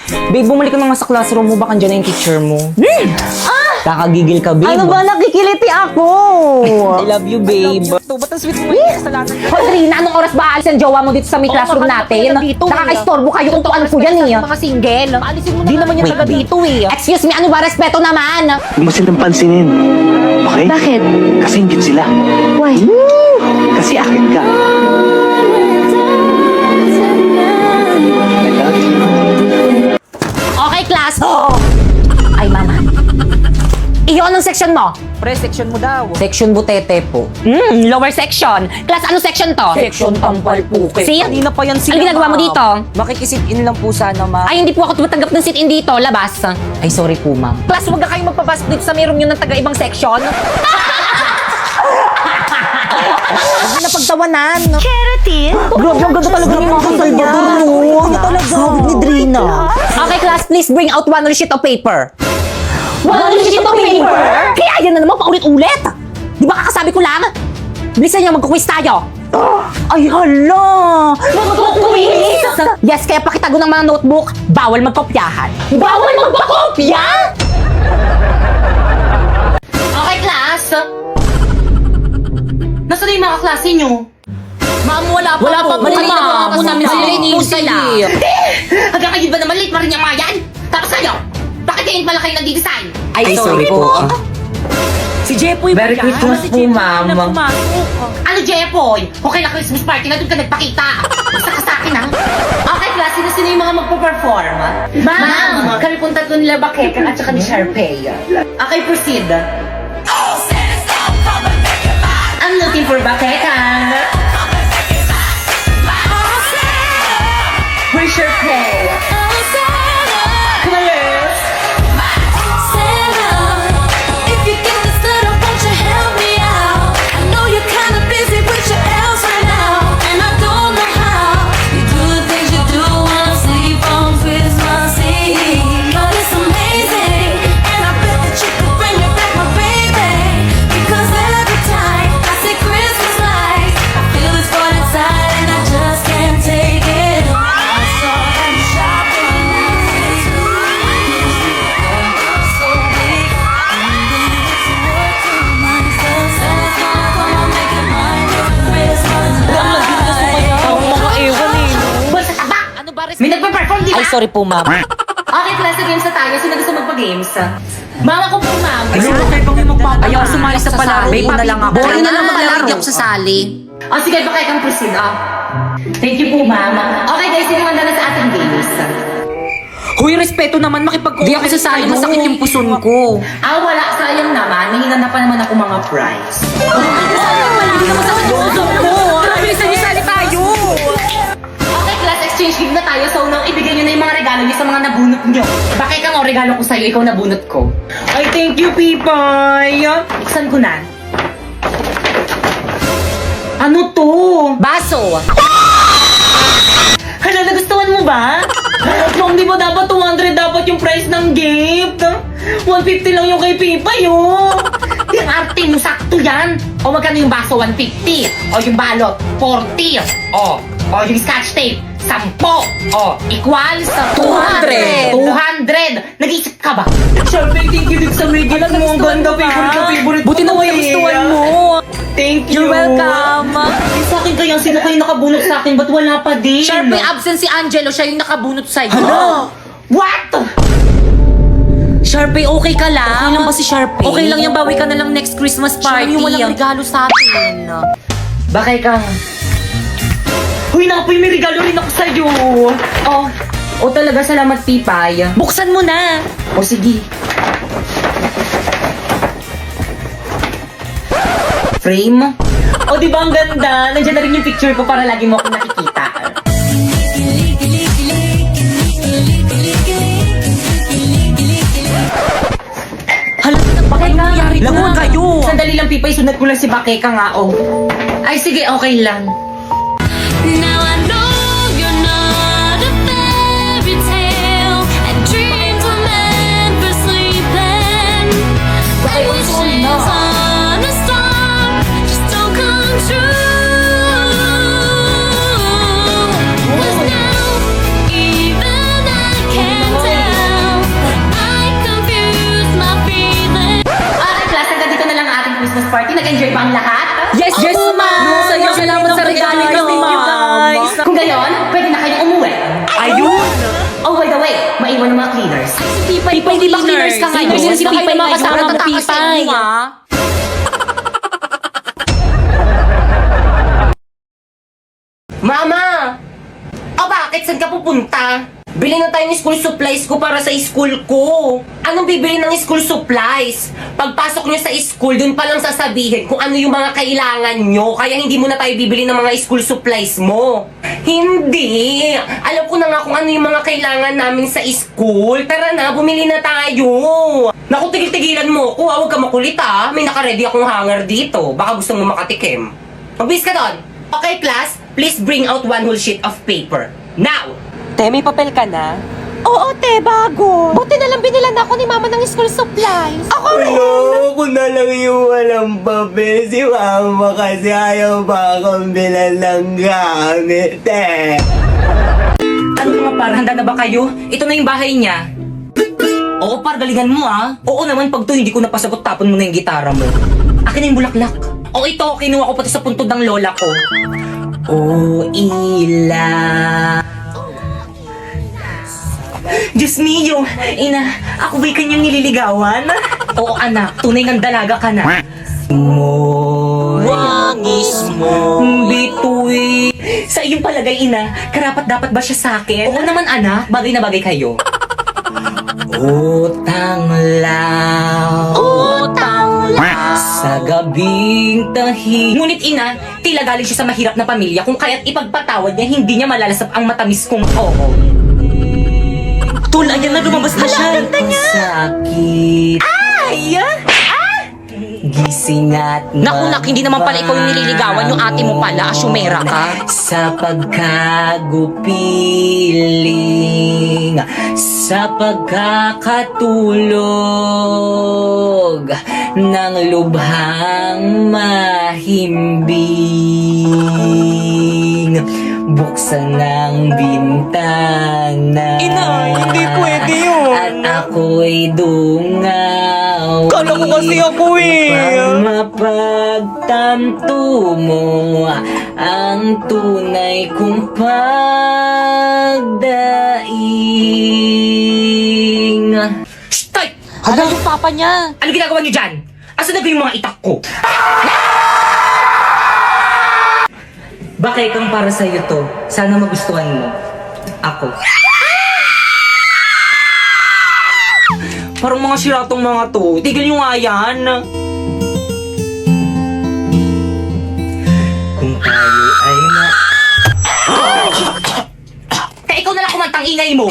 Babe, bumalik ka na nga sa classroom mo. Baka dyan na yung teacher mo. Kakagigil ka, babe. Ano ba, nakikiliti ako? I love you, babe. Ba't ang sweet mo? Kasalanan ka. Rodrina, anong oras ba aalis ang jowa mo dito sa may classroom natin? Nakaka-istorbo kayo kung ano po yan eh. Mga single. Paalisin mo na. Di naman yan taga dito eh. Excuse me, ano ba? Respeto naman. Huwag mo silang pansinin. Okay? Bakit? Kasi ingit sila. Why? Kasi akin ka. I love you. Okay, class. Ay, mama. Iyo, anong section mo? Pre, section mo daw. Section butete po. Lower section. Class, anong section to? Section tampal po. See? Kanina pa yan sila. Ano ginagawa mo ma'am. dito? Makikisit-in lang po sana, ma'am. Ay, hindi po ako tumatanggap ng sit-in dito. Labas. Ay, sorry po, ma'am. Class, huwag na kayong magpapasok dito sa mayroon yun ng taga-ibang section. Huwag na pagtawanan. Keratin? Grabe, ang ganda talaga ni Mama Salvador, no? Ano talaga? Sabi ni Drina. Okay, class, please bring out one sheet of paper. One sheet of paper? Kaya yan na naman, paulit-ulit. Di ba kakasabi ko lang? Bilisan niyo, magkukwis tayo. Ay, hala! Magkukwis? Yes, kaya pakitago ng mga notebook, bawal magkopyahan. Bawal magpakopya? Okay, class. Nasaan na yung mga klase nyo? Ma'am, wala pa Wala pa po, Kanina ma'am. pa ako namin sila Ma'am, iniintay sila. eh. Hanggang kayo ba naman late pa rin yung mga yan? Tapos kayo, bakit ngayon pala kayo nagdi-design? Ay, sorry po. Si Jepoy ba Merry yan? Christmas Si po, Jepoy ma'am. na pumasok. Ano, Jepoy? Okay na Christmas party na doon ka nagpakita. Basta ka sa akin, ha? Okay, class, sino yung mga magpo-perform? Ma'am, kami pong tatlo nila Bakekang at saka ni Sharpay. Okay, proceed. I'm looking for Bakekang. Where's Sharpay? Colors. If you get this little, won't you help me out? I know you're kinda busy with your else right now, and I don't know how you do the things you do when I sleep on Christmas Eve. But it's amazing, and I bet that you could bring me back, my baby. Because every time I see Christmas lights, I feel this void inside, and I just can't take it. I saw them shopping so big. Mga ewan eh. Basta taba! Ano ba, May nagpa-perform, di ba? Ay, sorry po, ma'am. Okay, class, sa games na tayo. Sino gusto magpa-games? Mama ko po, ma'am. Ay, sino kayo pang magpapalaro? Ayaw sumali sa palaro. Babe, na lang ako. Boring na lang maglaro. Hindi ako sasali. O, sige, baka kang proceed, Thank you po, ma'am. Okay, guys, sino handa na sa ating games? Huy, respeto naman, makipag-cooperate. Hindi ako sasali. Masakit yung puson ko. Wala. Sayang naman. Nahinan na pa naman ako mga prize. Hindi naman sa puso ko. Bilisan niyo, sali tayo. Okay, class, exchange game na tayo. So, nang ibigay nyo na yung mga regalo nyo sa mga nabunot nyo. Bakit kang regalo ko sa'yo, ikaw nabunot ko. Ay, thank you, Pipay. Buksan ko na. Ano to? Baso. Hala, nagustuhan mo ba? Ma'am, di ba dapat 200 dapat yung price ng gift? 150 lang yung kay Pipay, oh. Yung arte mo, sakto yan. O magkano yung baso, 150. O yung balot, 40. O yung scotch tape, 10. O, equals 200. 200. Nag-iisip ka ba? Siyempre, thank you din sa Miguel. Ang mga ganda, favorite Buti na eh. may nagustuhan mo. Thank you. You're welcome. Sa akin kaya, sino kayo nakabunot sa akin? Ba't wala pa din? Sharp, may absent si Angelo. Siya yung nakabunot sa'yo. What? Sharpie, okay ka lang? Okay lang ba si Sharpie? Okay lang yung bawi ka na lang next Christmas party. Siya yung walang regalo sa atin. Bakit kang... Huy, napoy, may regalo rin ako sa'yo. O talaga, salamat, Pipay. Buksan mo na. O sige. Frame? O di ba ang ganda? Nandiyan na rin yung picture ko para lagi mo ako nakikita. Hala, bakit nangyari to? Lagot kayo. Sandali lang, Pipay. Sunod ko lang si Bakeka nga, Ay, sige, okay lang. Now I know you're not a fairy tale, and dreams were meant for sleeping. And wishes on a star just don't come true. 'Cause now even I can't Na-enjoy ba ang lahat? Yes, yes, ma'am! Salamat sa regalo niyo, ma'am! Kung gayon, pwede na kayong umuwi. Ayun! Oh, by the way, maiwan ng mga cleaners. Pipay, hindi ba cleaners ka ngayon? Cleaners Si ba kayo Pipay mga kasama ngayon? mo, Pipay? Mama! O bakit? Saan ka pupunta? Bili na tayo ng school supplies ko para sa school ko. Anong bibili ng school supplies? Pagpasok nyo sa school, dun pa lang sasabihin kung ano yung mga kailangan nyo. Kaya hindi mo na tayo bibili ng mga school supplies mo. Hindi! Alam ko na nga kung ano yung mga kailangan namin sa school. Tara na, bumili na tayo. Naku, tigil-tigilan mo ko. Huwag ka makulit ha. May nakaready akong hanger dito. Baka gusto mo makatikim. Magbis ka doon. Okay, class? Please bring out one whole sheet of paper. Now! Te, may papel ka na? Oo, te, bago. Buti na lang binilan ako ni mama ng school supplies. Ako rin. Ako na lang yung walang papel. Si mama kasi ayaw pa akong bilan ng gamit eh. Ano mga par, handa na ba kayo? Ito na yung bahay niya. Oo par, galingan mo ah. Oo naman, pag to hindi ko napasagot, tapon mo na yung gitara mo. Akin na yung bulaklak. O ito, kinuha ko pati sa puntod ng lola ko. Oh, ila. Diyos mio, ina, ako ba'y kanyang nililigawan? Oo anak, tunay ng dalaga ka na. Wangis mo bituin. Sa iyong palagay, ina, karapat dapat ba siya sa akin? Oo naman anak, bagay na bagay kayo. Utang lang. Sa gabing tahi. Ngunit ina, tila galing siya sa mahirap na pamilya kung kaya't ipagpatawad niya, hindi niya malalasap ang matamis kong oo. Tul, ayan na, lumabas na siya. Ganda niya. Sakit. Ay! Gising at Naku, nak, hindi naman pala ikaw yung nililigawan, yung ate mo pala, asyumera ka. sa pagkagupiling, sa pagkakatulog ng lubhang mahimbing. Buksan ng bintana. Inay, hindi pwede yun. At ako'y dungaw. Kala ko kasi ako eh. Upang mapagtanto mo ang tunay kong pagdaing. Shh! Tay! Hala yung papa niya. Ano ginagawa niyo dyan? Asan na ba yung mga itak ko? Bakit kang para sa'yo to? Sana magustuhan mo. Ako. Parang mga siratong mga to. Tigil nyo nga yan. Kung tayo ay Kaya ikaw na lang kumantang ingay mo.